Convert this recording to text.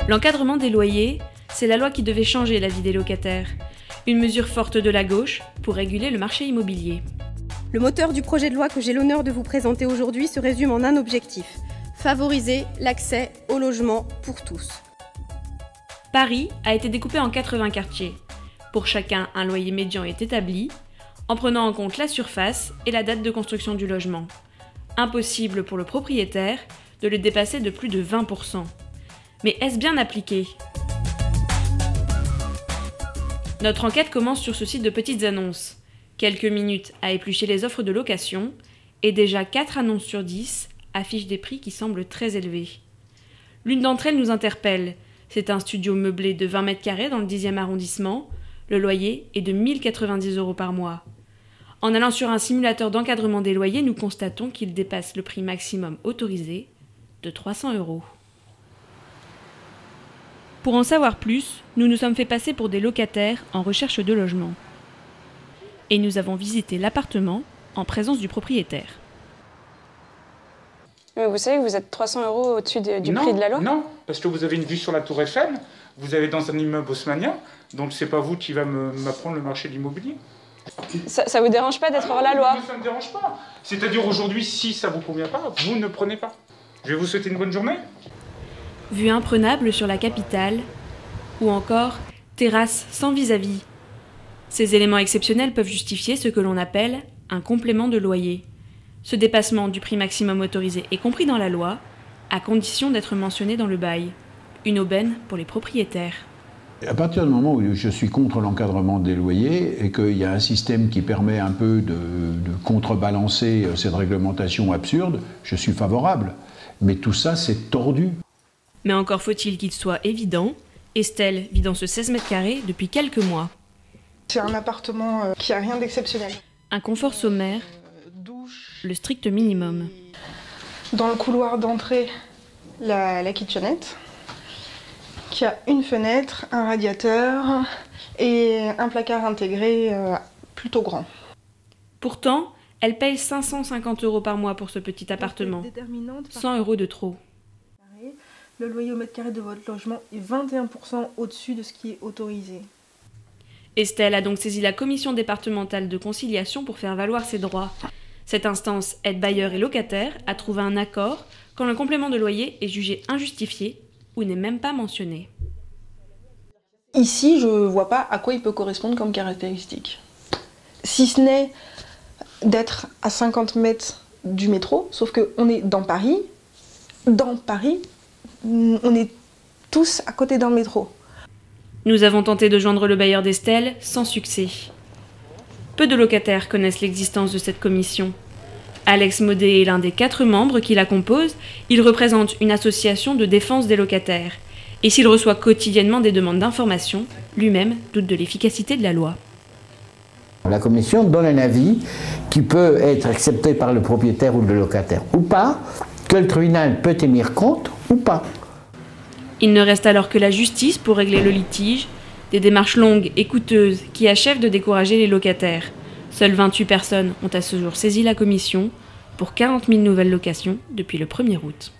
L'encadrement des loyers, c'est la loi qui devait changer la vie des locataires. Une mesure forte de la gauche pour réguler le marché immobilier. Le moteur du projet de loi que j'ai l'honneur de vous présenter aujourd'hui se résume en un objectif: favoriser l'accès au logement pour tous. Paris a été découpé en 80 quartiers. Pour chacun, un loyer médian est établi, en prenant en compte la surface et la date de construction du logement. Impossible pour le propriétaire de le dépasser de plus de 20%. Mais est-ce bien appliqué ? Notre enquête commence sur ce site de petites annonces. Quelques minutes à éplucher les offres de location, et déjà 4 annonces sur 10 affichent des prix qui semblent très élevés. L'une d'entre elles nous interpelle. C'est un studio meublé de 20 mètres carrés dans le 10e arrondissement. Le loyer est de 1 090 € par mois. En allant sur un simulateur d'encadrement des loyers, nous constatons qu'il dépasse le prix maximum autorisé de 300 €. Pour en savoir plus, nous nous sommes fait passer pour des locataires en recherche de logement. Et nous avons visité l'appartement en présence du propriétaire. Mais vous savez que vous êtes 300 € au-dessus du prix de la loi ? Non, parce que vous avez une vue sur la Tour Eiffel, vous allez dans un immeuble haussmannien, donc c'est pas vous qui va m'apprendre le marché de l'immobilier. Ça vous dérange pas d'être hors la loi ? Ça ne me dérange pas. C'est-à-dire aujourd'hui, si ça vous convient pas, vous ne prenez pas. Je vais vous souhaiter une bonne journée. Vue imprenable sur la capitale, ou encore terrasse sans vis-à-vis. Ces éléments exceptionnels peuvent justifier ce que l'on appelle un complément de loyer. Ce dépassement du prix maximum autorisé est compris dans la loi, à condition d'être mentionné dans le bail. Une aubaine pour les propriétaires. À partir du moment où je suis contre l'encadrement des loyers et qu'il y a un système qui permet un peu de contrebalancer cette réglementation absurde, je suis favorable. Mais tout ça, c'est tordu. Mais encore faut-il qu'il soit évident, Estelle vit dans ce 16 mètres carrés depuis quelques mois. C'est un appartement qui a rien d'exceptionnel. Un confort sommaire, le strict minimum. Dans le couloir d'entrée, la kitchenette, qui a une fenêtre, un radiateur et un placard intégré plutôt grand. Pourtant, elle paye 550 € par mois pour ce petit appartement. 100 € de trop. Le loyer au mètre carré de votre logement est 21% au-dessus de ce qui est autorisé. Estelle a donc saisi la commission départementale de conciliation pour faire valoir ses droits. Cette instance aide bailleurs et locataires à trouver un accord quand le complément de loyer est jugé injustifié ou n'est même pas mentionné. Ici, je ne vois pas à quoi il peut correspondre comme caractéristique. Si ce n'est d'être à 50 mètres du métro, sauf qu'on est dans Paris. Dans Paris, on est tous à côté d'un métro. Nous avons tenté de joindre le bailleur d'Estelle sans succès. Peu de locataires connaissent l'existence de cette commission. Alex Maudet est l'un des 4 membres qui la composent. Il représente une association de défense des locataires. Et s'il reçoit quotidiennement des demandes d'information, lui-même doute de l'efficacité de la loi. La commission donne un avis qui peut être accepté par le propriétaire ou le locataire ou pas, que le tribunal peut tenir compte ou pas. Il ne reste alors que la justice pour régler le litige, des démarches longues et coûteuses qui achèvent de décourager les locataires. Seules 28 personnes ont à ce jour saisi la commission pour 40 000 nouvelles locations depuis le 1er août.